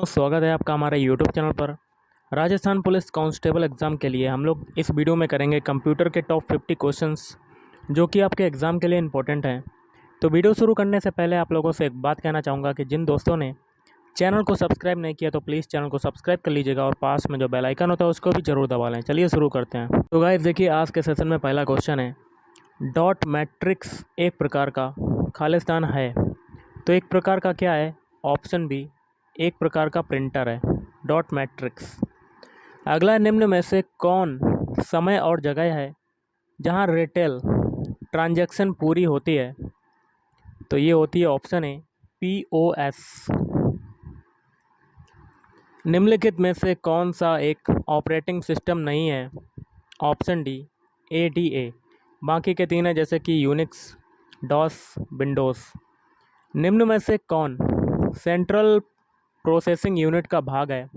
स्वागत है आपका हमारे यूट्यूब चैनल पर। राजस्थान पुलिस कांस्टेबल एग्ज़ाम के लिए हम लोग इस वीडियो में करेंगे कंप्यूटर के टॉप 50 क्वेश्चंस जो कि आपके एग्ज़ाम के लिए इम्पोर्टेंट हैं। तो वीडियो शुरू करने से पहले आप लोगों से एक बात कहना चाहूँगा कि जिन दोस्तों ने चैनल को सब्सक्राइब नहीं किया तो प्लीज़ चैनल को सब्सक्राइब कर लीजिएगा और पास में जो बेल आइकन होता है उसको भी ज़रूर दबा लें। चलिए शुरू करते हैं। तो गाइस देखिए, आज के सेशन में पहला क्वेश्चन है, डॉट मैट्रिक्स एक प्रकार का खालिस्तान है। तो एक प्रकार का क्या है? ऑप्शन बी, एक प्रकार का प्रिंटर है डॉट मैट्रिक्स। अगला, निम्न में से कौन समय और जगह है जहां रिटेल ट्रांजैक्शन पूरी होती है? तो ये होती है ऑप्शन ए, POS। निम्नलिखित में से कौन सा एक ऑपरेटिंग सिस्टम नहीं है? Option D, ADA। बाकी के तीन है जैसे कि यूनिक्स, डॉस, विंडोज़। निम्न में से कौन सेंट्रल प्रोसेसिंग यूनिट का भाग है?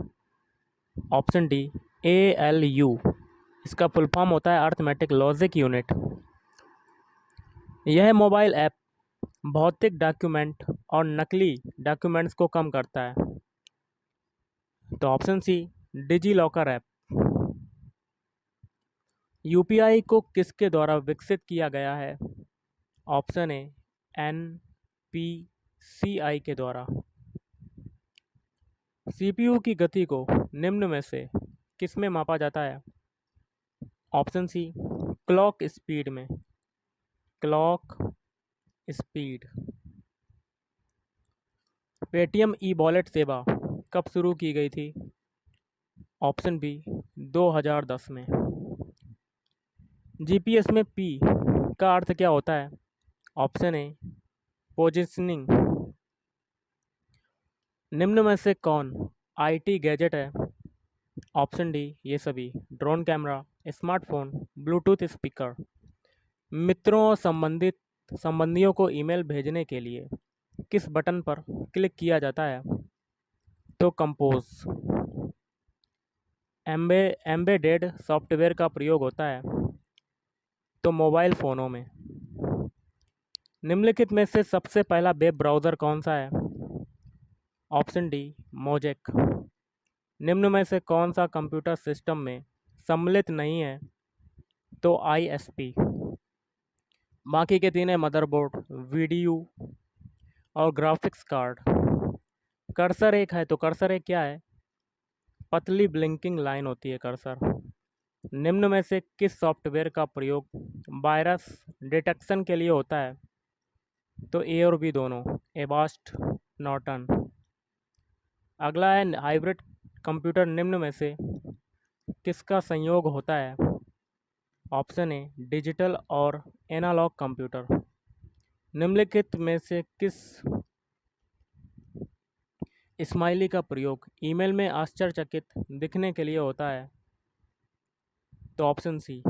Option D, ALU। इसका फुल फॉर्म होता है अर्थमेटिक लॉजिक यूनिट। यह मोबाइल ऐप भौतिक डॉक्यूमेंट और नकली डॉक्यूमेंट्स को कम करता है। तो option C, digi locker app. UPI को किसके द्वारा विकसित किया गया है? ऑप्शन ए, NPCI के द्वारा। CPU की गति को निम्न में से किस में मापा जाता है? ऑप्शन सी, क्लॉक स्पीड में। Clock speed. Paytm e wallet सेवा कब शुरू की गई थी? ऑप्शन बी, 2010 में। GPS में P का अर्थ क्या होता है? ऑप्शन ए, पोजिशनिंग। निम्न में से कौन IT गैजेट है? ऑप्शन डी, ये सभी। Drone camera, smartphone, Bluetooth speaker. मित्रों और संबंधियों को ईमेल भेजने के लिए किस बटन पर क्लिक किया जाता है? तो कंपोज। एम्बेडेड सॉफ्टवेयर का प्रयोग होता है तो मोबाइल फ़ोनों में। निम्नलिखित में से सबसे पहला वेब ब्राउज़र कौन सा है? Option D, mosaic. निम्न में से कौन सा कंप्यूटर सिस्टम में सम्मिलित नहीं है? तो ISP। बाकी के तीन है मदरबोर्ड, वीडियो और ग्राफिक्स कार्ड। कर्सर एक है, तो कर्सर एक क्या है? पतली ब्लिंकिंग लाइन होती है कर्सर। निम्न में से किस सॉफ्टवेयर का प्रयोग वायरस डिटेक्शन के लिए होता है? तो ए और बी दोनों, एवास्ट, नॉर्टन। अगला है, हाइब्रिड कंप्यूटर निम्न में से किसका संयोग होता है? ऑप्शन ए, डिजिटल और एनालॉग कंप्यूटर। निम्नलिखित में से किस स्माइली का प्रयोग ईमेल में आश्चर्यचकित दिखने के लिए होता है? तो ऑप्शन सी,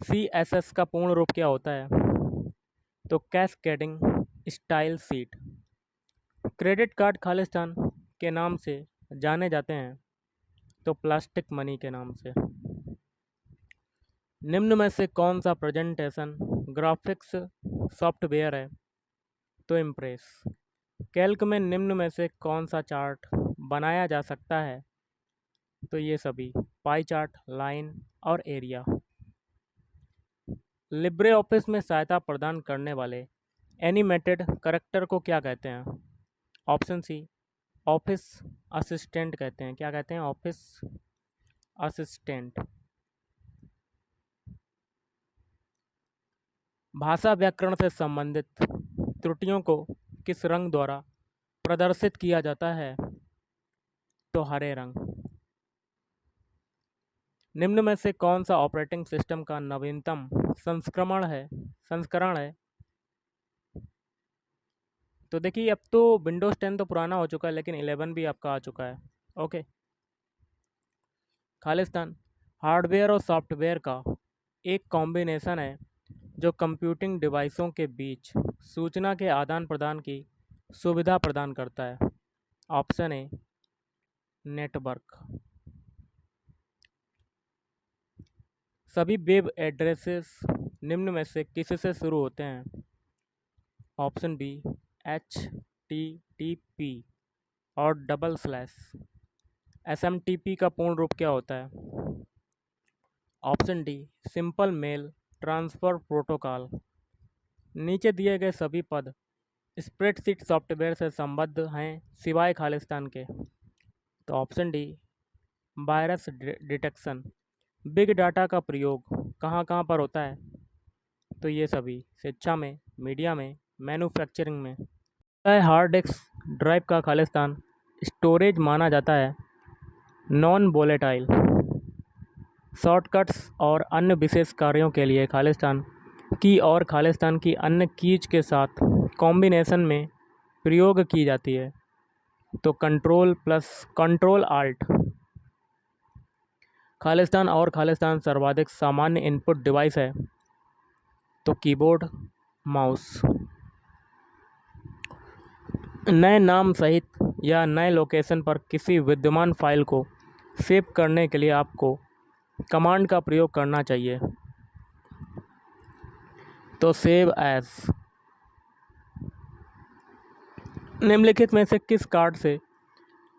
CSS का पूर्ण रूप क्या होता है? तो cascading style seat. Credit card Khalistan के नाम से जाने जाते हैं तो प्लास्टिक मनी के नाम से। निम्न में से कौन सा प्रेजेंटेशन ग्राफिक्स सॉफ्टवेयर है? तो इम्प्रेस। कैल्क में निम्न में से कौन सा चार्ट बनाया जा सकता है? तो ये सभी, पाई चार्ट, लाइन और एरिया। लिब्रे ऑफिस में सहायता प्रदान करने वाले एनिमेटेड करैक्टर को क्या कहते हैं? ऑप्शन सी, ऑफिस असिस्टेंट कहते हैं। क्या कहते हैं? Office assistant. भाषा व्याकरण से संबंधित त्रुटियों को किस रंग द्वारा प्रदर्शित किया जाता है? तो हरे रंग। निम्न में से कौन सा ऑपरेटिंग सिस्टम का नवीनतम संस्करण है? तो देखिए, अब तो विंडोज़ 10 तो पुराना हो चुका है लेकिन 11 भी आपका आ चुका है। ओके। खालिस्तान हार्डवेयर और सॉफ्टवेयर का एक कॉम्बिनेशन है जो कंप्यूटिंग डिवाइसों के बीच सूचना के आदान प्रदान की सुविधा प्रदान करता है। Option A, network. सभी वेब एड्रेसेस निम्न में से किससे शुरू होते हैं? Option B, HTTP। और डबल स्लैश। एसएमटीपी का पूर्ण रूप क्या होता है? Option D simple mail transfer protocol. नीचे दिए गए सभी पद स्प्रेडशीट सॉफ्टवेयर से संबद्ध हैं सिवाय खालिस्तान के। तो option D virus detection. Big data का प्रयोग कहाँ कहाँ पर होता है? तो ये सभी शिक्षा में, मीडिया में, मैन्युफैक्चरिंग में। हार्ड डिस्क ड्राइव का खालिस्तान स्टोरेज माना जाता है नॉन वोलेटाइल। शॉर्टकट्स और अन्य विशेष कार्यों के लिए खालिस्तान की और खालिस्तान की अन्य कीज के साथ कॉम्बिनेशन में प्रयोग की जाती है। तो control plus control alt. Khalistan और खालिस्तान सर्वाधिक सामान्य इनपुट डिवाइस है। तो कीबोर्ड, माउस। नए नाम सहित या नए लोकेशन पर किसी विद्यमान फाइल को सेव करने के लिए आपको कमांड का प्रयोग करना चाहिए। तो सेव एज। निम्नलिखित में से किस कार्ड से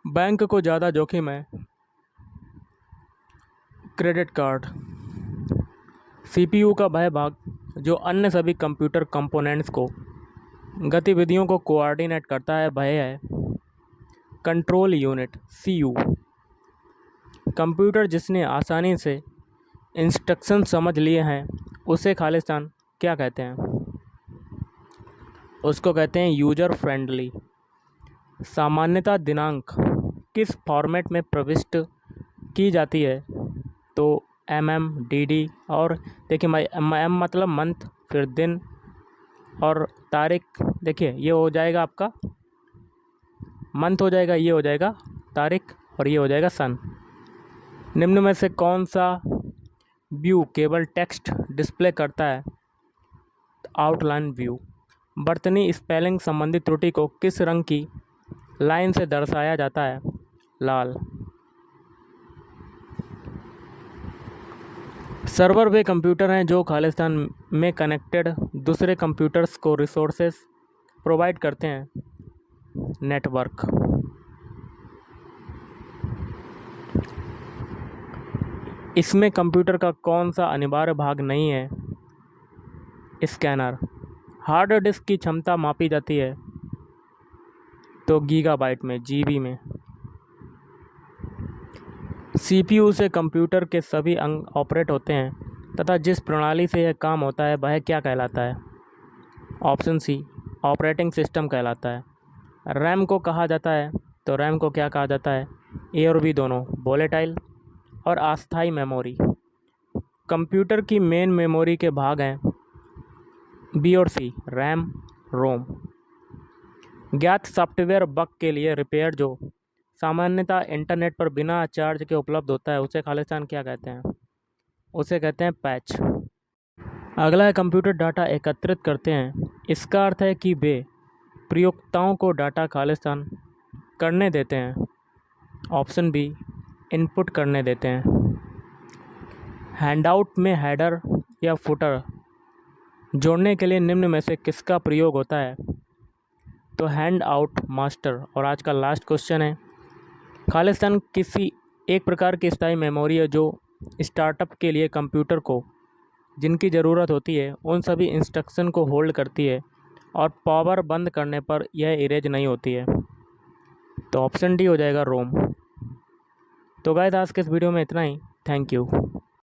बैंक को ज़्यादा जोखिम है? Credit card. सीपीयू का वह भाग जो अन्य सभी कंप्यूटर कंपोनेंट्स को गतिविधियों को कोऑर्डिनेट करता है वह है कंट्रोल यूनिट सीयू। कंप्यूटर जिसने आसानी से इंस्ट्रक्शन समझ लिए हैं उसे खालिस्तान क्या कहते हैं? उसको कहते हैं यूजर फ्रेंडली। सामान्यता दिनांक किस फॉर्मेट में प्रविष्ट की जाती है? तो DD और देखिए एम मतलब मंथ, फिर दिन और तारीख। देखिए ये हो जाएगा आपका मंथ, हो जाएगा ये हो जाएगा तारीख, और ये हो जाएगा सन। निम्न में से कौन सा व्यू केवल टेक्स्ट डिस्प्ले करता है? Outline view. वर्तनी स्पेलिंग संबंधी त्रुटि को किस रंग की लाइन से दर्शाया जाता है? लाल। सर्वर वे कंप्यूटर हैं जो खालिस्तान में कनेक्टेड दूसरे कंप्यूटर्स को रिसोर्सेज प्रोवाइड करते हैं। नेटवर्क। इसमें कंप्यूटर का कौन सा अनिवार्य भाग नहीं है? स्कैनर। हार्ड डिस्क की क्षमता मापी जाती है तो गीगाबाइट में, जीबी में। सीपीयू से कंप्यूटर के सभी अंग ऑपरेट होते हैं तथा जिस प्रणाली से यह काम होता है वह क्या कहलाता है? ऑप्शन सी ऑपरेटिंग सिस्टम कहलाता है। रैम को कहा जाता है तो रैम को क्या कहा जाता है? ए और बी दोनों, वोलेटाइल और अस्थायी मेमोरी। कंप्यूटर की मेन मेमोरी के भाग हैं बी और सी, रैम, रोम। ज्ञात सॉफ्टवेयर बग के लिए रिपेयर जो सामान्यतः इंटरनेट पर बिना चार्ज के उपलब्ध होता है उसे खालिस्तान क्या कहते हैं? उसे कहते हैं पैच। अगला है कंप्यूटर डाटा एकत्रित करते हैं। इसका अर्थ है कि वे प्रयोक्ताओं को डाटा खालिस्तान करने देते हैं। ऑप्शन बी इनपुट करने देते हैं। हैंडआउट में हेडर या फुटर जोड़ने के लिए निम्न में से किसका प्रयोग होता है? तो हैंड आउट मास्टर। और आज का लास्ट क्वेश्चन है, खालिस्तान किसी एक प्रकार की स्थायी मेमोरी है जो स्टार्टअप के लिए कंप्यूटर को जिनकी ज़रूरत होती है उन सभी इंस्ट्रक्शन को होल्ड करती है और पावर बंद करने पर यह इरेज नहीं होती है। तो ऑप्शन डी हो जाएगा रोम। तो गाइस आज के इस वीडियो में इतना ही। Thank you.